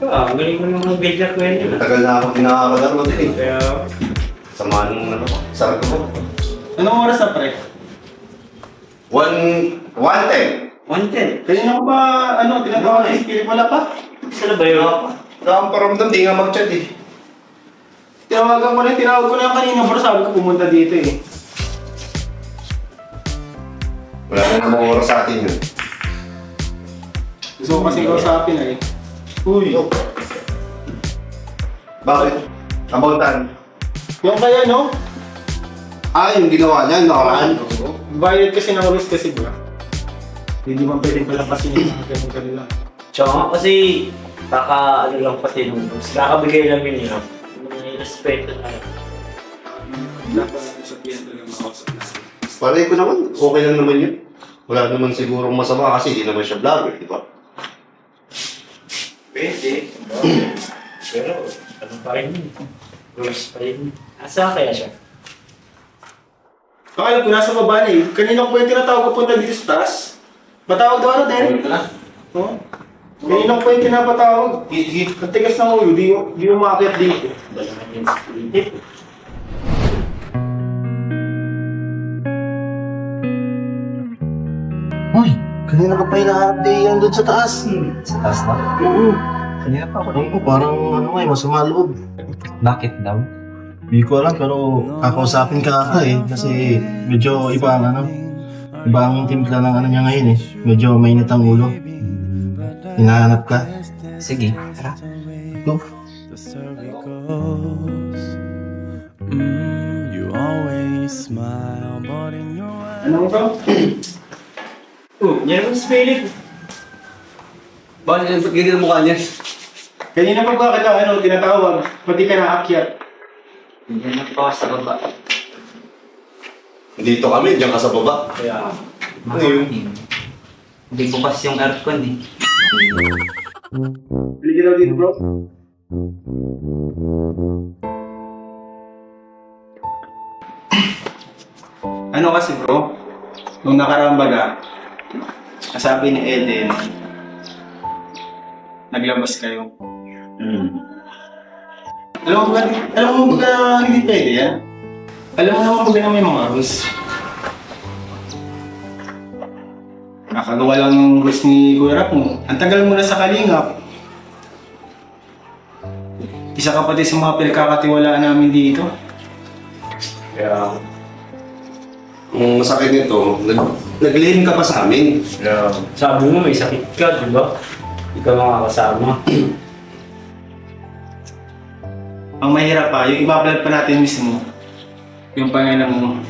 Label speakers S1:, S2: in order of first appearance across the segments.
S1: Ang galing mo ng bigla ko yan.
S2: Tagal na ako tinakakalaro din eh.
S1: Kaya,
S2: Sama nung ano, sarap ko.
S3: Anong oras na, pre?
S2: 1:10.
S1: 110.
S3: Kanina ko ba, tinatawag na si wala pa?
S1: Saan na ba yun?
S2: Nakaparamdam, di nga mag-chat eh.
S3: Tinawag ko na yung kanina, bro, sabi ko pumunta dito eh.
S2: Wala na namang oras sa atin yun.
S3: Gusto ko kasi kausapin eh. Uy,
S2: Bakit? Abautan.
S3: yung kaya no,
S2: Yung ginawa niya, nakaraan.
S3: bayad kasi ng rules kasi ba? Hindi man pwedeng palampasin yung mga ganun lang.
S1: Tsaka nga kasi, ano lang pati nung kakabigay lang yun yun. May respeto na.
S3: Dapat sabihan talaga makausap natin.
S2: Paray ko naman, okay lang naman yun. Wala naman sigurong masama kasi hindi naman siya vlogger, di ba?
S1: Pwede. Pero, ano pa rin yun? Rules pa rin. Asa kaya siya?
S3: Alam ko, nasa baba na eh. Kanina ko po yung tinatawag ko punta dito sa taas. Matawag daw ano, Derek? Oo. Kanina ko po yung tinapatawag. Ang tigas ng ulo, di mo makakit dito.
S1: Wala naman yung split.
S2: Uy, kanina ka pa hinahanap yan doon sa taas.
S4: Sa taas na?
S2: Oo.
S4: Kanina pa ako.
S2: Alam ko, parang masama loob.
S4: Bakit daw?
S2: Hindi ko alam, pero kakausapin ka eh. Kasi medyo iba ang iba ang timpla ng niya ngayon eh. Medyo mainit ang ulo. Hinahanap ka.
S4: Sige, tara.
S2: Ito.
S5: The story goes, you always smile, but in your eyes.
S3: Ano bro?
S1: Yan ang spelling.
S2: Bakit yung pagkikita mukha niya?
S3: Kanina pa ba kita tinatawag? Pati ka naakyat.
S1: Yan ang pa sa baba.
S2: Dito kami, diyan ka sa baba.
S1: Kaya,
S2: Ano yun?
S4: Hindi bukas yung aircon eh.
S3: Bili daw dito bro. Ano kasi bro? Nung nakaraan baga, sabi ni Eden, naglabas kayo. Alam mo ba hindi pwede yan? Alam mo naman ba na may mga rules? Nakagawa lang ng rules ni Kuya Rap mo. Ang tagal mo na sa kalingap. Isa ka pati sa mga pinagkakatiwalaan namin dito.
S2: Kaya, ang masakit nito, naglihim ka pa sa amin.
S1: sabi mo may sakit ka, di ba? Hindi ka makakasama.
S3: Ang mahirap pa, yung iba-vlog pa natin mismo. Yung pangalan mo.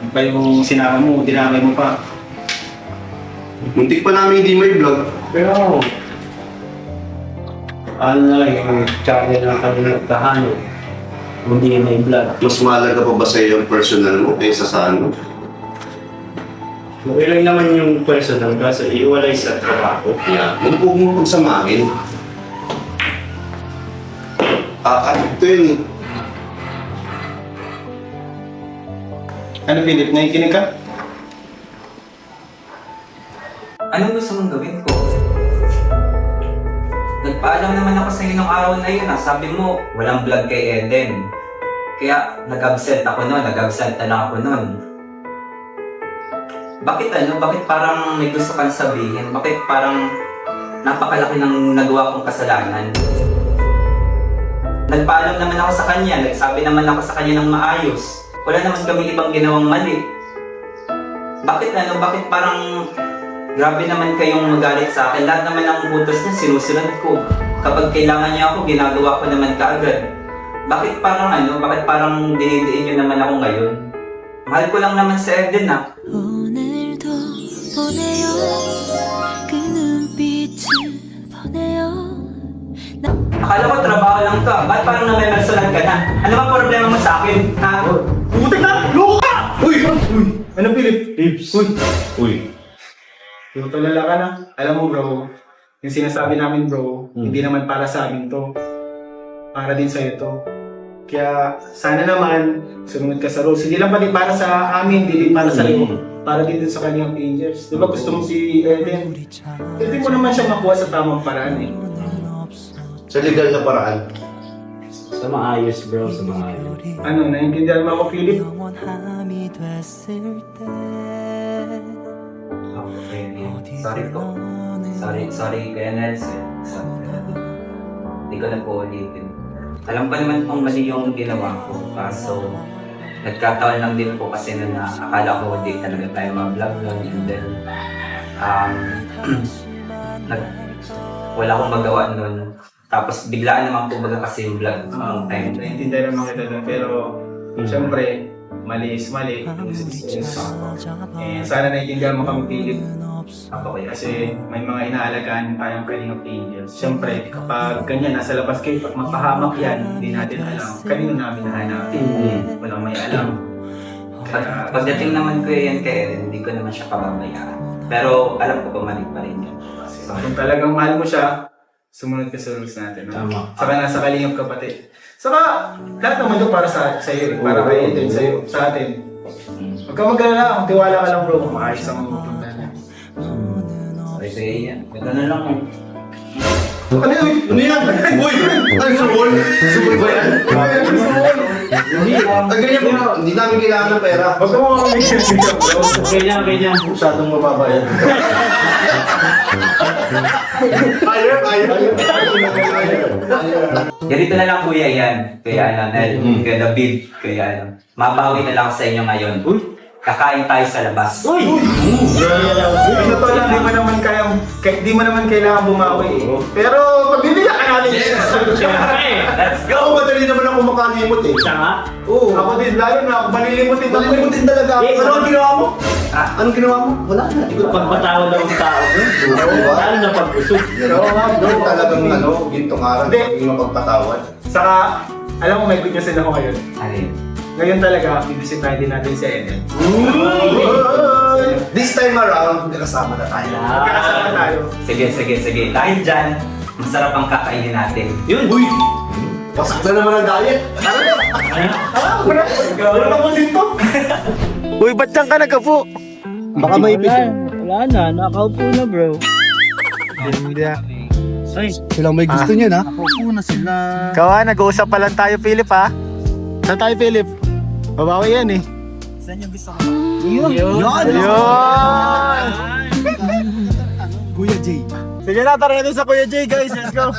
S3: Yung pa yung sinama mo, dinamay mo pa.
S2: Muntik pa namin hindi may vlog.
S1: Pero, ano na lang yung channel ng kami nagtahan. Hindi na yung vlog.
S2: Mas mahalaga pa ba sa iyo ang personal mo kaysa sa ano?
S1: Okay lang naman yung personal kasi iwalay sa trabaho.
S2: Huwag mo pagsamahin. Ito yun eh.
S3: Ano Philip, nakikinig ka?
S4: Anong gusto mong gawin ko? Nagpaalam naman ako sa iyo nung araw na yun. Sabi mo, walang vlog kay Eden. Kaya nag-absent ako noon, nag-absent na lang ako noon. Bakit parang may gusto kang sabihin? Bakit parang napakalaki ng nagawa kong kasalanan? Nagpaalam naman ako sa kanya, nagsabi naman ako sa kanya ng maayos. Wala naman kami ibang ginawang mali. Bakit parang grabe naman kayong magalit sa akin? Lahat naman ng utos niya sinusunod ko. Kapag kailangan niya ako, ginagawa ko naman kaagad. Bakit parang dinidiin niyo naman ako ngayon? Mahal ko lang naman si Eden ah.
S6: 오늘도 보내요 그 눈빛을 보내요
S4: Akala ko trabaho lang to. Ba't parang namimersonan ka na? Ano ba problema mo sa akin? Ha?
S3: Putik na! Loko ka! Uy! Ano Philip?
S1: Tips.
S2: Uy.
S3: Tulala ka na. Alam mo bro, yung sinasabi namin bro, hindi naman para sa amin to. Para din sa'yo to. Kaya sana naman, sumunod ka sa rules. Hindi lang pati para sa amin, hindi din para sa iyo. para din sa kanyang Angels. Di ba gusto mo si Eden? Pwede mo naman siya makuha sa tamang paraan eh.
S2: Sa legal na paraan.
S1: Sa maayos bro, sa maayos.
S3: Ano, naiintindihan mo ako, Philip?
S5: 영원함이 됐을 때
S4: Sorry po. Sorry kaya Nelson. Hindi ko na po ulitin. Alam pa naman pong mali yung ginawa ko. Kaso, nagkataon lang din po kasi na akala ko di talaga tayo mag-vlog nun. And then, wala akong magawa nun. Tapos biglaan naman po baga kasi yung vlog ng time.
S3: Naiintindihan naman kita doon, pero siyempre, mali is mali. Sana naiintindihan mo kami, Philip.
S4: Ako kaya.
S3: Kasi may mga inaalagaan tayong kanino Angels. Siyempre, kapag ganyan, nasa labas kayo, pag mapahamak yan, hindi natin alam. Kanino namin nahanapin? Walang may alam. Kaya,
S4: Pagdating naman ko yan kay Eren, hindi ko naman siya pababayaan. Pero alam ko bumalik pa rin yun. So,
S3: kung talagang mahal mo siya, sumunod ka sa rules natin. No?
S1: Tama.
S3: Saka nasa kalingap ka pati. Saka, lahat naman doon para sa iyo. Para kay Eden, sa atin. Huwag ka mag-alala, tiwala ka lang bro, kung maayos ang pupunta niya.
S4: Sorry yan. Ganda na lang.
S3: Ano yun?
S2: Ano yan? Uy! Ay, subol! Subol ba yan? Ang ganyan po. Hindi namin kailangan ng pera.
S3: Huwag mo mga bro.
S1: Ganyan.
S2: Masyadong mababa yan. Ayaw.
S4: Ganito na lang kuya yan. Kuya Nel, kuya David, kuya mabawi na lang ako sa inyo ngayon. Kakain tayo sa labas.
S1: Uy!
S3: Ito to lang, di mo naman kailangan bumawi eh. Pero pagbibigyan ka namin.
S4: Let's go!
S2: Ako madali naman ako makalimot eh.
S1: Siya nga.
S3: Oo, ako din, lalo na, malilimutin ako.
S2: Malilimutin talaga ako. Ano ang ginawa mo? Anong ginawa mo? Wala na.
S1: Pagpatawad daw ang tao. Lalo na pag-usog.
S3: Oo nga, bro.
S2: Talagang gintong araw.
S3: Hindi.
S2: Hindi mapagpatawad.
S3: Saka, alam mo, may good news din ako ngayon.
S4: Alin?
S3: Ngayon talaga, bibisitahin din natin si Eden.
S2: This time around, kasama na tayo.
S3: Magkakasama tayo.
S4: Sige. Dahil dyan, masarap ang kakainin natin.
S1: Yun!
S2: Uy! Pasak na naman ang diet.
S3: Wala na kong sinto.
S2: Uy, ba't saan ka nagkapo? Baka may
S1: Wala na, nakaupo na bro. Ay,
S2: Silang may gusto niyan ha?
S1: nakaupo na sila.
S3: Kawa, nag-uusap pa lang tayo, Philip ha? Saan tayo, Philip? Babawi yan eh.
S1: Yun!
S2: Kuya Jay.
S3: Sige na, tara natin sa Kuya Jay, guys. Let's go.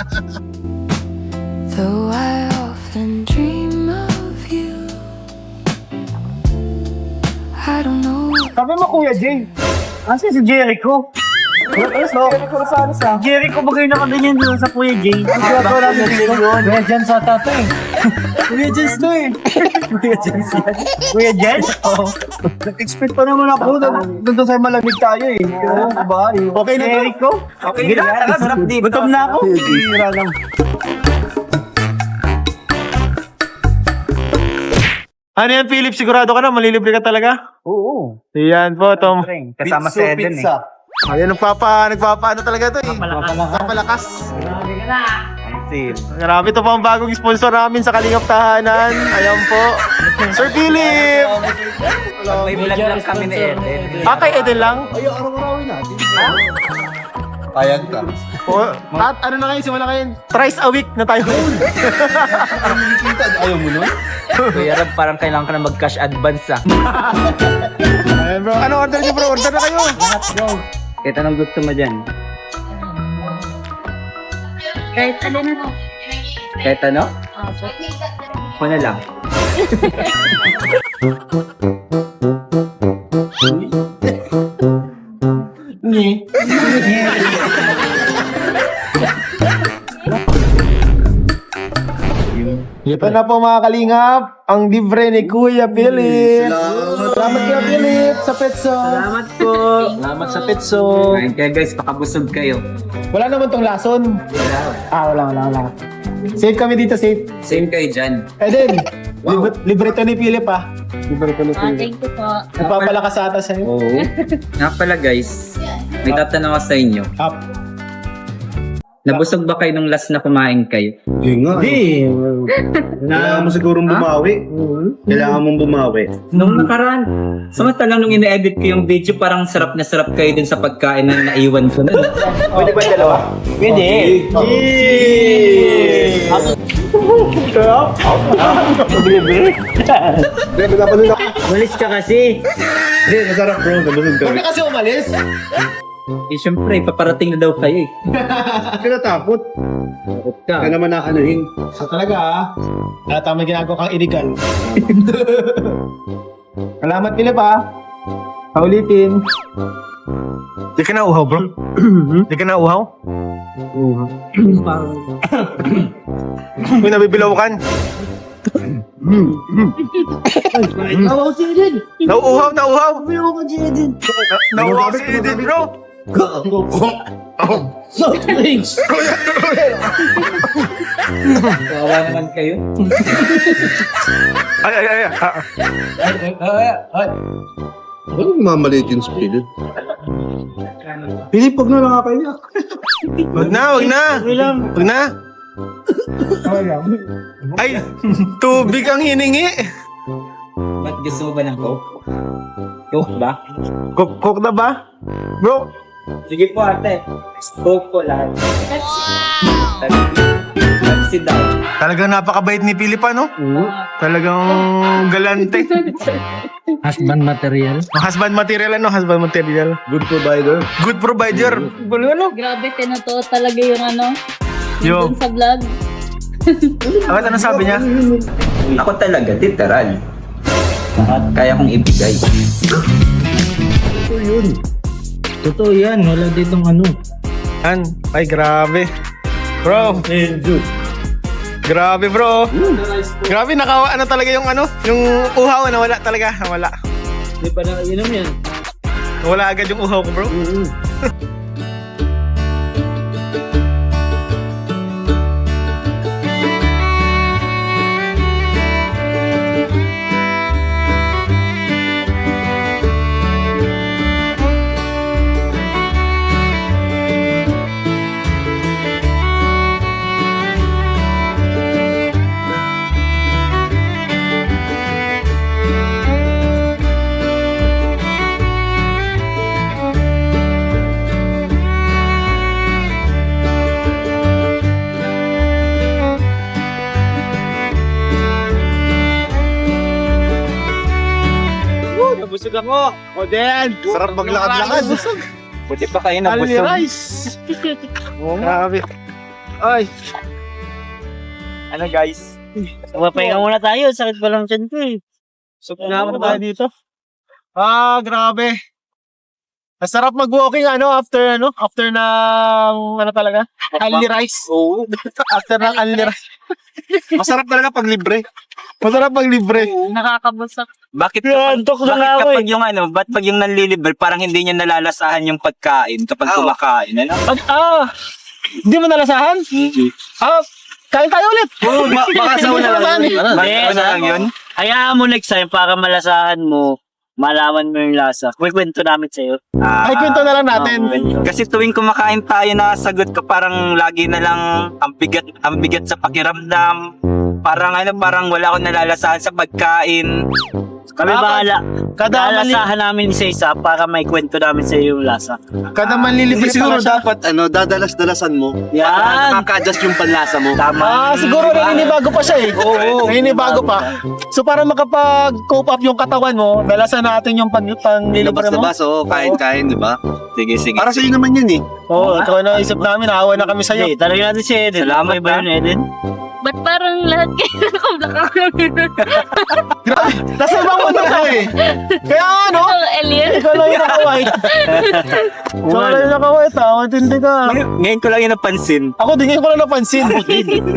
S6: Though I often dream of you, I don't know.
S3: Sabi mo, Kuya Jay.
S1: Kasi si Jericho. Jericho bagay nakaganyan doon sa Kuya Jay. Ang gagawa namin dito yun. Kuya Jens sa tato eh. Kuya Jens to eh. Kuya Jens yan. Kuya Jens? Oo. Nag-expect pa naman ako. Doon sa malamig tayo eh. Oo, diba? Okay na to? Jericho? Okay na. Sarap dito. Gutom na ako. Hira lang.
S3: Ano yan, Philip? Sigurado ka na? Malilibre ka talaga?
S1: Oo.
S3: Yan po, Tom.
S1: Kasama si Eden eh.
S3: Ayan, nagpapaano talaga to eh. Papalakas.
S1: Grabe ka na.
S3: Grabe, ito po ang bagong sponsor namin sa Kalingap Tahanan. Ayan po. Sir Philip!
S4: May vlog lang kami ni Eden.
S3: Kay Eden lang?
S2: Ay, araw-arawin natin. Payag ka.
S3: At ano na kayo, simula kayo? Thrice a week na tayo.
S2: Ayaw mo nun?
S1: Kuya Rab, parang kailangan ka na mag-cash advance ah.
S3: Ayan bro, ano order niyo bro? Order na kayo.
S1: Lahat bro. Kahit anong gusto mo dyan.
S6: Kahit ano na.
S1: Kahit ano? Ako na lang.
S3: Ito na po mga Kalingap, ang libre ni Kuya Philip. Salamat Kuya Philip sa petso.
S1: Salamat po.
S3: Salamat sa petso.
S4: Ayun kaya guys, pakabusog kayo.
S3: Wala naman tong lason. Wala. Safe kami dito, safe.
S4: Same kayo dyan.
S3: Eden, libre to ni Philip ah. Libre to ni Philip.
S6: Thank you po.
S3: Nagpapalakas ata sa'yo.
S4: Oo. Nga pala guys, may tatanong ako sa inyo.
S3: Up.
S4: Nabusog ba kayo nung last na kumain kayo?
S3: Hindi. Kailangan mo sigurong bumawi. Kailangan mong bumawi.
S4: Nung nakaraan, samantalang nung ina-edit ko yung video, parang sarap na sarap kayo dun sa pagkain na naiwan ko na.
S3: Pwede ba yung dalawa?
S1: Pwede.
S3: Pwede ka pa nila.
S1: Malis ka kasi.
S3: Hindi, masarap bro. Nabusog ka.
S2: Kasi umalis.
S4: Eh, syempre, paparating na daw kayo eh.
S3: Kinatakot.
S4: Takot ka.
S3: Ka naman nakanuhin.
S2: So talaga tama ginagawa kang illegal.
S3: Salamat Philip Paulitin. Di ka na uhaw bro? Di ka na uhaw? Uy, nabibilaw kan.
S1: Nawaw si Eden.
S3: Nauuhaw.
S1: Nawaw ka si Eden.
S3: Nauuhaw si Edith bro.
S1: Soft drinks.
S4: Kawawa naman kayo.
S3: Ay.
S2: Ano mamaliit yung spirit?
S3: Philip, huwag na lang kayo. Wag na. Wag na. Ay, tubig ang hiningi.
S4: Ba't gusto mo ba ng coke? Coke ba?
S3: Cook na ba? Bro,
S4: Sige po ate. Coke po lahat. Pepsi daw.
S3: talagang napakabait ni Philip no? Talagang galante.
S1: Husband material.
S3: Husband material husband material.
S2: Good provider.
S3: Good provider.
S7: Grabe, tinotoo talaga yung ano,
S3: Yo,
S7: dun sa vlog.
S3: bakit ano sabi niya?
S4: Ako talaga, literal. Kaya kong ibigay.
S1: Totoo yan. Wala ditong ano.
S3: Ay, grabe. Bro, grabe bro. Grabe, ano talaga yung yung uhaw na wala talaga, nawala.
S1: Hindi pa na inom yan.
S3: Nawala agad yung uhaw ko bro.
S1: Nabusog ako. O then.
S3: Sarap maglakad-lakad.
S4: Buti pa kayo na
S3: Ali
S4: busog.
S3: rice. Grabe. Ay.
S1: Ano guys? Mapahinga muna tayo. Sakit pa lang dyan ko eh.
S3: Nga mo tayo dito. Grabe. Masarap mag-walking after talaga Ali rice.
S1: Oo.
S3: After ng Ali rice. Masarap talaga pag libre. Masarap pag libre.
S7: Nakakabusak.
S4: Bakit
S1: Yan, tok na nga ako
S4: kapag yung ba't pag yung nanlilibre, parang hindi niya nalalasahan yung pagkain kapag kumakain, ano?
S3: Hindi mo nalasahan? Kain tayo ulit.
S4: Baka sa una lang yun.
S1: Yes,
S4: Baka na lang yun.
S1: Hayaan mo next time para malasahan mo. Malaman mo yung lasa. Kwento namin sa'yo.
S3: Ay, kwento na lang natin.
S4: Kasi tuwing kumakain tayo, nakasagot ka parang lagi na lang ang bigat sa pakiramdam. Parang wala akong nalalasahan sa pagkain.
S1: Kami bahala.
S3: Kada
S1: Lalasahan namin isa-isa para may kwento namin sa'yo yung lasa.
S3: Kada manlilibre
S2: Siguro
S3: pala siya.
S2: dapat dadalas-dalasan mo.
S1: Yan!
S2: Nakaka-adjust yung panlasa mo.
S1: Tama.
S3: Siguro naninibago pa siya eh. Oo. Naninibago pa. So para makapag-cope up yung katawan mo, dalasan natin yung panlilibre mo.
S2: Labas-labas, kain-kain, di ba?
S4: Sige.
S2: Para sa'yo naman yun eh.
S3: Oo, ito na isip namin, naawa na kami sa'yo.
S1: Hindi, talaga natin si Eden.
S4: Salamat,
S1: May ba yun, Eden?
S7: Ba't parang lahat kayo nakablak?
S3: Grabe, nasa ibang mundo ka eh. Kaya
S7: Alien?
S3: ikaw lang yung nakaway. Ikaw lang yung nakaway, tindi ka.
S4: Ngayon ko lang yung napansin.
S3: Ako din ngayon ko lang napansin.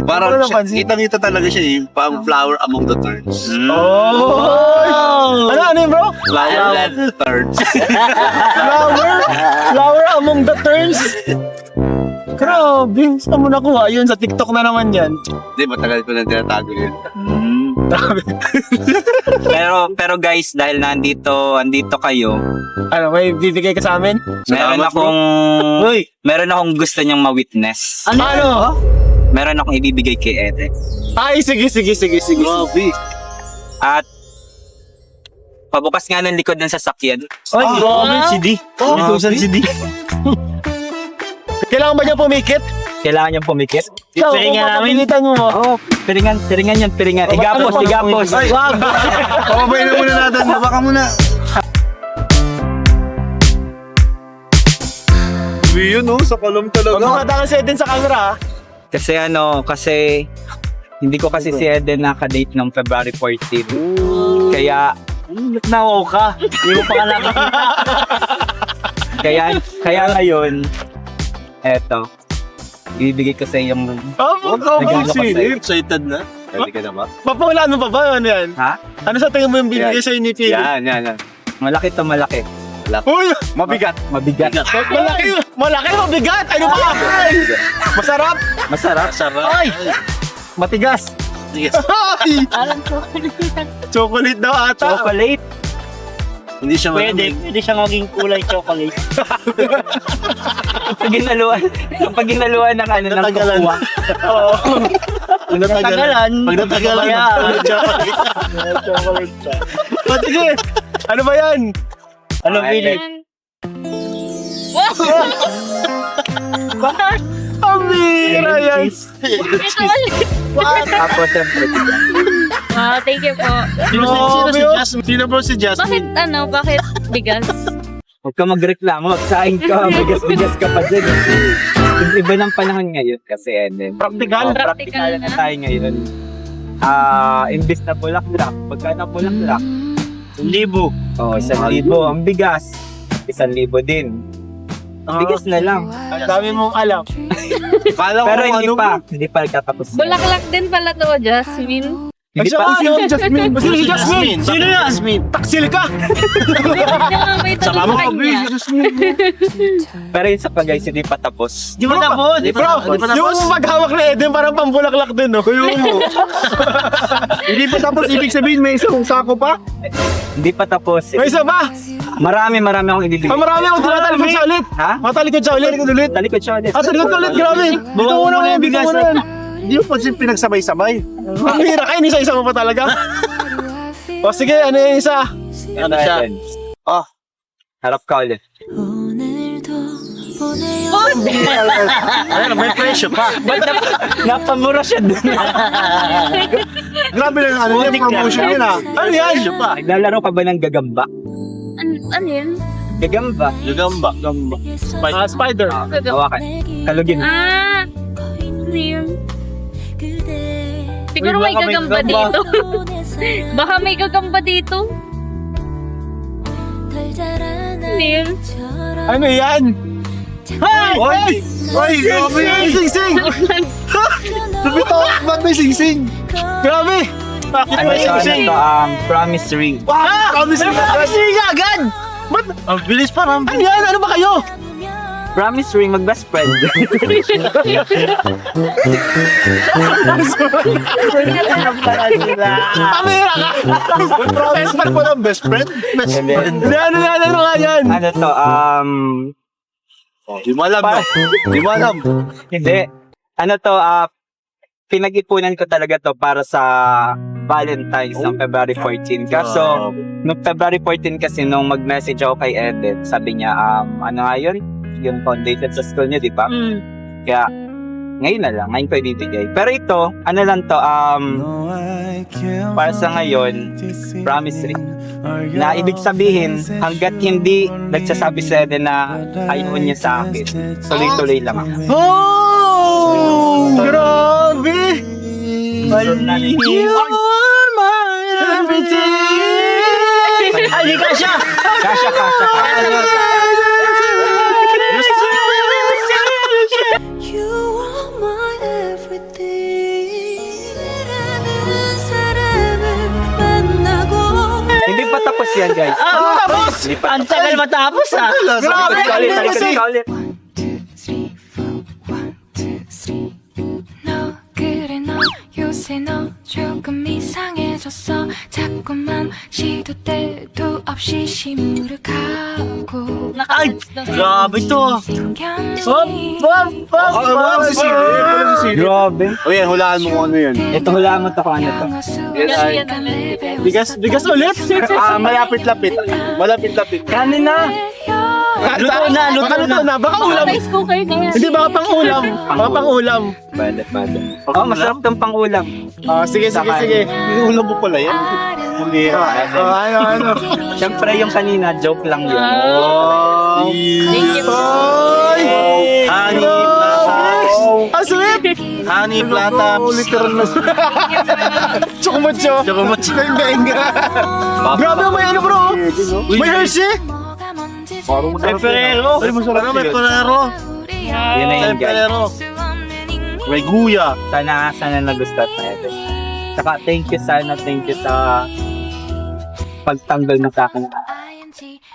S2: Parang
S3: Ano napansin?
S2: kitang-kita talaga siya eh. Pang flower among the thorns.
S3: Oh! Ano yun bro?
S2: Flower and thorns.
S3: Flower among the turns. Grabe, saan mo nakuha? Yun, sa TikTok na naman yan.
S1: Hindi, matagal ko nang tinatago yun.
S4: Pero guys, dahil andito kayo,
S3: Ano, may bibigay ka sa amin?
S4: meron akong gusto niyang ma-witness.
S3: Ano?
S4: Meron akong ibibigay kay Ede.
S3: Ay, sige.
S1: Grabe.
S4: At pabukas nga ng likod ng sasakyan.
S3: Ay, grabe, CD.
S1: Oh, CD.
S3: Kailangan ba niya pumikit?
S4: Kailangan niyang pumikit.
S3: Piringan namin. Pilitan mo.
S4: Oo, piringan yan. Igapos.
S3: Ay, wag.
S1: Pababay na muna natin. Baka muna. Yun sa kolom
S3: Huwag
S1: talaga.
S3: mo katangan si Eden sa camera, ha?
S4: Kasi hindi ko kasi si Eden nakadate ng February 14. Kaya
S3: Nao ka. Hindi mo pa ka nakakita.
S4: kaya ngayon eto. Ibibigay ko sa yung
S3: Huwag ka
S4: Nagano ka sa'yo?
S1: Excited na? Ready ka na ba?
S3: Papawalaan mo pa ba? Ano yan?
S4: Ha?
S3: Ano sa tingin mo yung binigay sa'yo ni Philip?
S1: Yan.
S4: Malaki.
S3: Uy!
S1: Mabigat.
S4: Mabigat.
S3: Malaki, mabigat! Ano ba? Masarap!
S4: Masarap.
S3: Ay! Matigas!
S1: Yes.
S3: Ay!
S7: Parang chocolate.
S3: Chocolate daw ata.
S4: Chocolate.
S1: Hindi siya malamig.
S3: Pwede siyang maging kulay chocolate.
S4: Kapag ginaluan ng ng
S1: Natagalan.
S4: kukuha.
S3: Oo.
S1: Pag natagalan. Pag natagalan.
S3: Chocolate siya. Sige! Ano ba yan?
S4: Ano,
S3: Philip? Ang bira yan!
S4: Tapos siyempre.
S7: Wow, thank you po.
S1: Sino po si Jasmine?
S7: Bakit bigas?
S4: Huwag ka magreklamo. Saing ka. Bigas ka pa dyan. Yung iba ng panahon ngayon kasi Eden.
S3: Practical.
S4: Practical na tayo ngayon. Imbis na bulaklak. Pagka na bulaklak.
S1: 1,000.
S4: Oh, 1,000. Ang bigas. 1,000 din. Bigas na lang.
S3: Ang dami mong alam.
S1: Kala ko
S4: Pero
S1: ano
S4: hindi pa katapos.
S7: Bulaklak din pala to, Jasmine.
S4: Hindi
S3: Siya
S4: pa.
S3: ano? Jasmine. Sino si Jasmine?
S1: Sino yan?
S3: Jasmine. Taksil ka!
S7: May tanong sa kanya.
S4: Pero yun sa pa guys, hindi pa tapos.
S3: Di ba tapos? Yung paghawak na Eden parang pambulaklak din, no?
S1: Kuyo mo. Hindi pa tapos. Ibig sabihin may isang sako pa?
S4: Hindi pa tapos.
S3: May isa ba?
S4: Marami akong ibibigay.
S3: Marami akong tinatalikod sa ulit.
S4: Ha?
S3: Matalikod sa ulit.
S4: Talikod siya ulit.
S3: Talikod sa ulit, grabe. Dito muna yan, dito muna yan.
S1: Hindi mo pa pinagsabay-sabay.
S3: Ang hira kayo, isa-isa mo pa talaga. O sige, ano yung isa?
S4: Ano siya? Harap ka ulit.
S5: 오늘도 보내요
S1: Ayan, may presyo pa.
S4: Napamura siya dun.
S1: Grabe lang ano yung promotion yun ah.
S3: Ano yan?
S4: Naglalaro ka ba ng gagamba?
S7: Ano yun?
S4: Gagamba?
S1: Gagamba.
S3: Spider.
S4: Hawakan. Kalugin.
S7: Ano yun?
S5: 그대
S7: Siguro may gagamba dito. Baka may gagamba dito. Ano yun?
S3: Ano yan? Hey!
S1: Oy! Oy! Grabe yan!
S3: Sing-sing!
S1: Lumito! Ba't may sing-sing?
S3: Grabe!
S4: Ano siya? Promise ring.
S3: Ah! Sing agad! Ba't?
S1: Ang bilis pa ram.
S3: Ano yan? Ano ba kayo?
S4: Promise ring, mag-best friend.
S3: Pamira ka!
S1: Best friend mo lang, best friend? Best friend.
S3: Ano nga yan?
S4: Ano to?
S1: Di mo alam no? Di mo alam.
S4: Hindi. Ano to? Pinag-ipunan ko talaga to para sa Valentine's ng February 14. Kaso, noong February 14 kasi nung mag-message ako kay Eden, sabi niya, ano nga yun? Yung foundation sa school niya, di ba? Kaya, ngayon na lang, ngayon ko ibibigay. Pero ito, ano lang to, para sa ngayon, promise ring. Na ibig sabihin, hanggat hindi nagsasabi sa Eden na ayaw niya sa akin, tuloy-tuloy lang ako.
S3: Oh! Grabe! You are my everything! Ay, di kasha!
S4: Kasha.
S5: You are my everything 이라는 사람을 만나고
S4: Hindi pa tapos yan, guys.
S3: Tapos!
S4: Hindi pa
S3: Ang tagal matapos, ah! Grabe!
S4: Talikod ka ulit.
S5: 1, 2, 3, 4, 1,
S6: 너 그래 너 요새 너 조금 이상해졌어 자꾸만 시도 때도 없이 시무룩하고
S1: Ay! Grabe to.
S3: Grabe. O yan, hulaan mo kung ano yan.
S1: Ito hulaan mo to kung ano to.
S3: Bigas ulit? Malapit-lapit. Malapit-lapit.
S1: Kanin na. Luto na, luto na.
S3: Baka ulam.
S7: Rice cooker na yan.
S3: Hindi, baka pang ulam. Baka pang ulam.
S1: Balat. Oh, masarap tong pang-ulam.
S3: Sige. Iulam mo pala yan. Hindi. Ano.
S1: Siyempre yung kanina, joke lang yun.
S3: Oh.
S7: Thank you po.
S2: Honey Platas.
S3: Ang sweet!
S2: Honey Platas.
S3: Literal na Chocomucho. Benga. Grabe, may ano bro. May Hershey.
S1: May Ferrero.
S2: May Ferrero.
S1: Yun na yun, guys.
S2: Ferrero. May guya.
S1: Sana nagustuhan tayo. Saka thank you sa pagtanggal mo sa akin.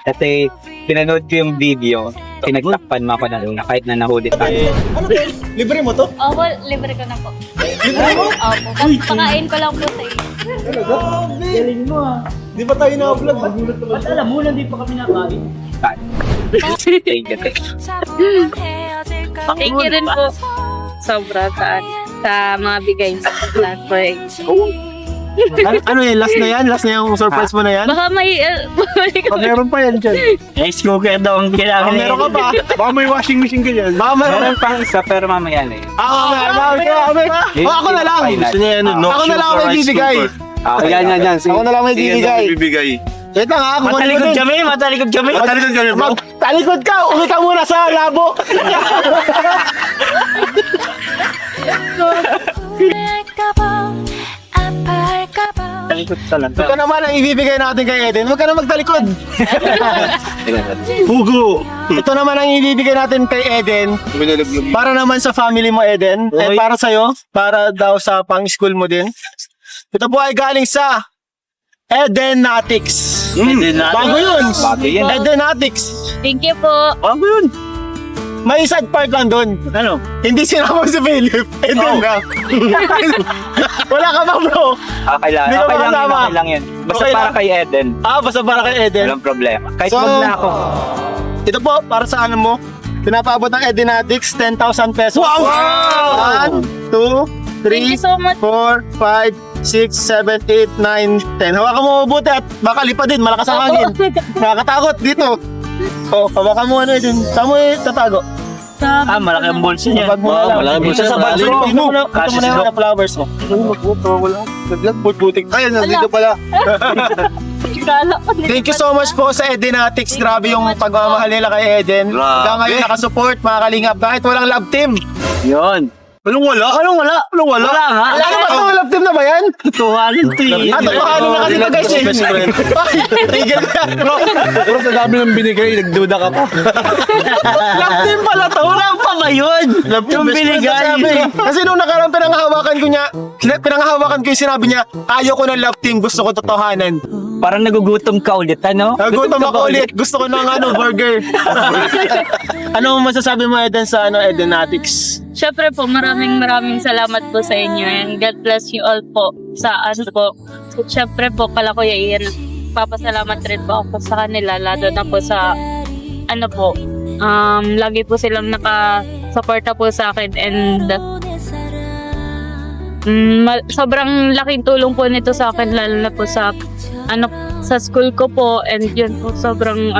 S1: Kasi pinanood ko yung video, pinagtakpan mo ako na luna kahit na nahuli tayo.
S3: Ano to? Libre mo to?
S7: Opo, libre ko na po. Libre mo? Opo, pakain ko lang po sa iyo.
S1: Galing mo ah.
S3: Di ba tayo na-vlog?
S1: At alam mo, hindi pa kami nakain. Thank you.
S7: Thank you rin po. Sobra sa mga bigay sa vlog po.
S3: Ano yan? Last na yan? Last na yung surprise mo na yan?
S7: Baka may...
S3: Meron pa yan dyan.
S1: Rice cooker daw ang kailangan.
S3: Meron ka pa. Baka may washing machine ka dyan. Baka
S1: Meron pang isa pero mamaya na eh.
S3: Ako na lang.
S2: Gusto niya yan, no
S3: Ako na lang
S2: sugar
S3: may
S2: rice
S3: bibigay.
S2: cooker.
S3: Yan. Ako na lang may bibigay.
S2: Bibigay.
S3: Wait lang ha.
S1: Matalikod kami.
S2: Matalikod kami, bro.
S3: Talikod ka. Uwi ka muna sa labo.
S1: Matalikod ka lang.
S3: Ito naman ang ibibigay natin kay Eden. Huwag ka na magtalikod.
S2: Hugo.
S3: Ito naman ang ibibigay natin kay Eden. Para naman sa family mo, Eden. Eh, para sa'yo. Para daw sa pang-school mo din. Ito po ay galing sa Edenatics. Bago yun.
S1: Bago yun.
S3: Edenatics.
S7: Thank you po.
S3: Bago yun. May sad part lang doon.
S1: Ano?
S3: Hindi sinama si Philip. Eden na. Wala ka ba, bro?
S1: Okay lang.
S3: Di ka
S1: Okay lang yun.
S3: makasama.
S1: Okay lang yun. Basta
S3: Okay
S1: para
S3: lang.
S1: kay Eden.
S3: Basta para kay Eden.
S1: Walang problema. Kahit
S3: So,
S1: wag na ako.
S3: Ito po, para sa ano mo. Pinapaabot ng Edenatics, 10,000 pesos. Wow! 1, 2, 3,
S7: Thank you so much.
S3: 4, 5, 6, 7, 8, 9, 10. Hawakan mo mabuti at baka lipa din, malakas ang hangin. Nakakatakot dito. Hawakan mo ano din. Saan mo tatago?
S1: Malaki ang bolsa niya.
S3: Bag mo na lang.
S2: malaki bulsa
S3: Dito
S2: sa
S3: bag
S2: bali.
S3: mo. Ito mo na
S1: Kasi
S3: yung mga flowers mo. Ay, nandito pala.
S7: Kala ko
S3: Thank you so much po sa Edenatics. Grabe yung pagmamahal nila kay Eden. Hanggang ngayon nakasupport, mga kalingap. Kahit walang love team.
S1: Yun.
S3: Anong wala?
S1: Wala nga.
S3: Ano ba ito? Love team na ba yan?
S1: Tuwanin to eh.
S3: Totohanin na kasi ito guys eh.
S2: Best friend.
S3: Ay, tigil ka. Bro,
S2: Pero sa dami ng binigay, nagduda ka pa.
S3: love team pala to.
S1: Wala pa ba yun? Yung binigay.
S3: Kasi nung nakarang pinanghahawakan ko yung sinabi niya, ayaw ko ng love team, gusto ko totohanan.
S1: Parang nagugutom ka ulit, ano?
S3: Nagutom ako ulit, gusto ko ng burger. Ano masasabi mo Eden sa Edenatics?
S7: Siyempre po, maraming salamat po sa inyo and God bless you all po sa ano po. Siyempre po, kala ko yan, papasalamat rin po ako sa kanila, lalo na po sa ano po, lagi po silang nakasuporta po sa akin and sobrang laking tulong po nito sa akin, lalo na po sa sa school ko po and yun po, sobrang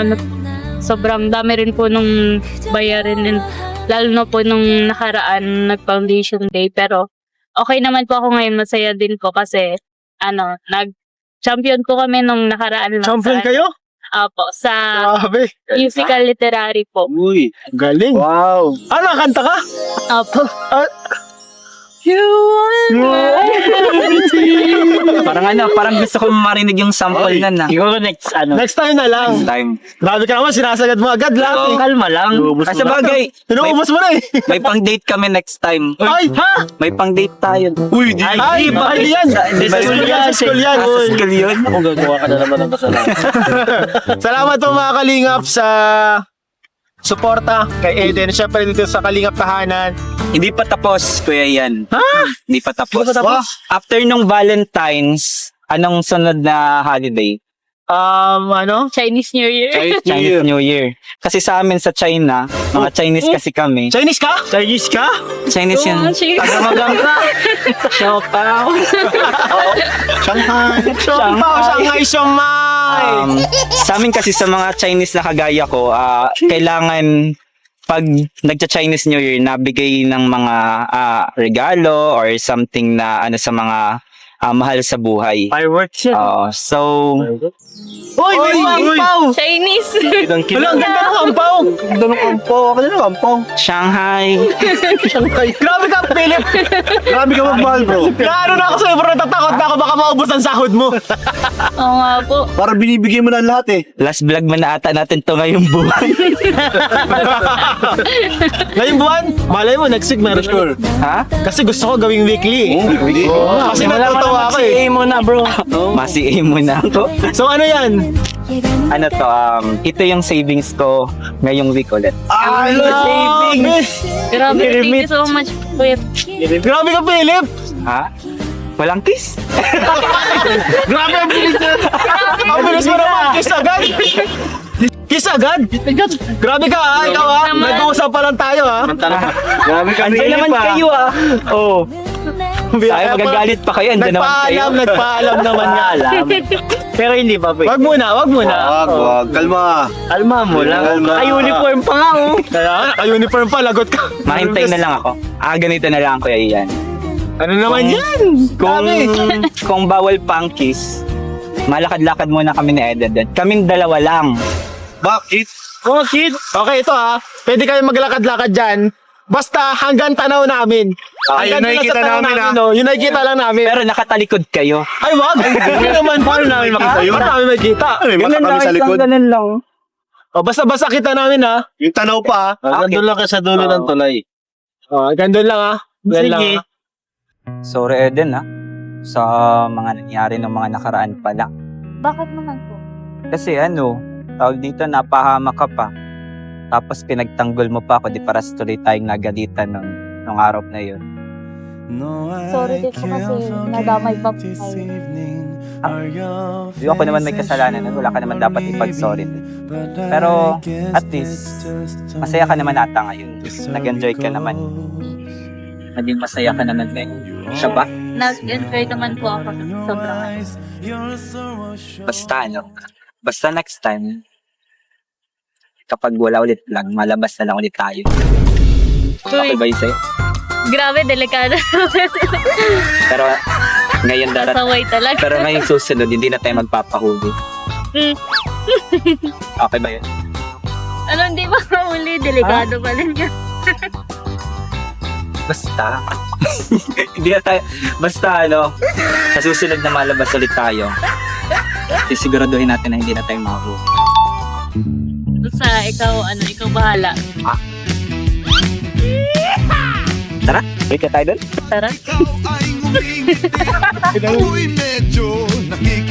S7: dami rin po nung bayarin and lalo na po nung nakaraan nag-foundation day, pero okay naman po ako ngayon, masaya din po kasi nag-champion po kami nung nakaraan lang.
S3: Champion kayo?
S7: Apo, sa
S3: Grabe.
S7: musical literary po.
S3: Uy, galing. Wow. Ano, kanta ka?
S7: Apo.
S1: Parang gusto ko marinig yung sample na na. Ikaw next,
S3: Next time na lang.
S1: Next time.
S3: Grabe ka naman, sinasagad mo agad lahat.
S1: Kalma lang. Kasi bagay,
S3: Tinuubos mo na eh.
S1: may pang-date kami next time.
S3: Ay, ha?
S1: May pang-date tayo.
S3: Uy, di ba? Ay, baka di yan. Sa school yan, sa school yan.
S1: Sa
S3: uy.
S1: school yun.
S2: Kung gagawa ka na naman ng kasalanan.
S3: Salamat po mga kalingap sa suporta kay Eden. Siyempre dito sa Kalingap Tahanan.
S8: Hindi pa tapos, Kuya Ian.
S3: Ha?
S8: Hindi pa tapos.
S3: Hindi pa tapos?
S8: After nung Valentine's, anong sunod na holiday?
S3: Ano?
S7: Chinese New Year.
S8: Chinese New Year. Kasi sa amin sa China, mga Chinese kasi kami.
S3: Chinese ka? Chinese ka?
S8: Chinese yan.
S7: Oo, sige.
S8: Tagamagang ka. Xiaopao.
S3: Shanghai. Shanghai, Shanghai.
S8: Sa amin kasi sa mga Chinese na kagaya ko, kailangan pag nagcha-Chinese New Year, nabigay ng mga regalo or something na ano sa mga mahal sa buhay.
S3: Fireworks yan.
S8: So,
S3: Uy, may ampaw!
S7: Chinese.
S3: Wala, ang ganda ng ampaw! Ang ganda ng ampaw. Ako na ng ampaw.
S8: Shanghai.
S3: Grabe ka, Philip!
S2: Grabe ka magmahal, bro.
S3: Naano na ako sa'yo, bro. Natatakot na ako. Baka maubos ang sahod mo.
S7: Oo nga po.
S2: Para binibigay mo na lahat eh.
S8: Last vlog man na ata natin to ngayong buwan.
S3: Ngayong buwan, malay mo, next week meron sure.
S8: Ha?
S3: Kasi gusto ko gawing weekly. Kasi natutuwa ako eh.
S8: mo na, bro. Masi-aim mo na ako.
S3: So ano yan?
S8: Ano to, ito yung savings ko ngayong week ulit.
S3: Savings!
S7: Grabe, thank you so much, Kuya.
S3: Grabe ka, Philip!
S8: Ha? Walang kiss?
S3: Grabe ang bilis na! Ang bilis mo naman! Kiss agad! Kiss agad? Grabe ka ha! Ikaw ha!
S7: naman.
S3: Nag-uusap pa lang tayo ha!
S2: Grabe ka,
S8: Andiyan naman kayo Oh. Tayo magagalit pa kayo, andiyan naman kayo.
S3: Nagpaalam naman nga.
S8: Pero hindi pa po.
S3: Wag muna, wag muna.
S2: Wag. Kalma.
S8: Alma mo lang.
S2: Kalma.
S8: Naka-uniform pa nga oh.
S3: Kaya naka-uniform pa, lagot ka.
S8: Mahintay na lang ako. Ganito na lang Kuya Ian.
S3: Ano naman yan?
S8: Kung bawal pang kiss, malakad-lakad muna kami ni Eden. Kaming dalawa lang.
S2: Bakit?
S3: Oh, kid. Okay, ito ha. Pwede kayo maglakad-lakad dyan. Basta hanggang tanaw namin.
S2: Yun nakikita namin, ha?
S3: No? Yun nakikita lang namin.
S8: Pero nakatalikod kayo.
S3: Ay, wag! Hindi naman. Paano namin makita yun? Paano namin makita?
S2: May mata kami sa likod.
S8: Ganun lang.
S3: O, basta kita namin ha.
S2: Yung tanaw pa,
S8: Nandun
S2: lang ka sa dulo ng tulay.
S3: O, gandun lang ha. Gandun lang ha.
S8: Sorry Eden sa mga nangyari ng mga nakaraan pala.
S7: Bakit naman po?
S8: Kasi tawag dito, napahama ka pa. Tapos pinagtanggol mo pa ako, di paras tuloy tayong nagalitan nung araw na yun.
S7: Sorry din po kasi nadamay pa po kayo.
S8: Di ako naman may kasalanan, wala ka naman dapat ipag-sorry. Pero at least, masaya ka naman ata ngayon. Nag-enjoy ka naman. Naging masaya ka naman ngayon. Siya ba?
S7: Nag-enjoy naman po ako. Sobrang.
S8: Basta next time, kapag wala ulit lang, malabas na lang ulit tayo. Okay ba yun sa'yo?
S7: Grabe, delikado.
S8: Pero ngayon
S7: Kasaway talaga.
S8: Pero ngayong susunod, hindi na tayo magpapahuli. Okay ba yun?
S7: Ano, hindi ba huli? Delikado pa rin yun.
S8: Basta. Hindi na tayo. Basta sa susunod na malabas ulit tayo, sisiguraduhin natin na hindi na tayo mahuli.
S7: Basta ikaw bahala.
S8: Tara, break na tayo doon.
S7: Tara.
S9: Ako'y medyo nakikita.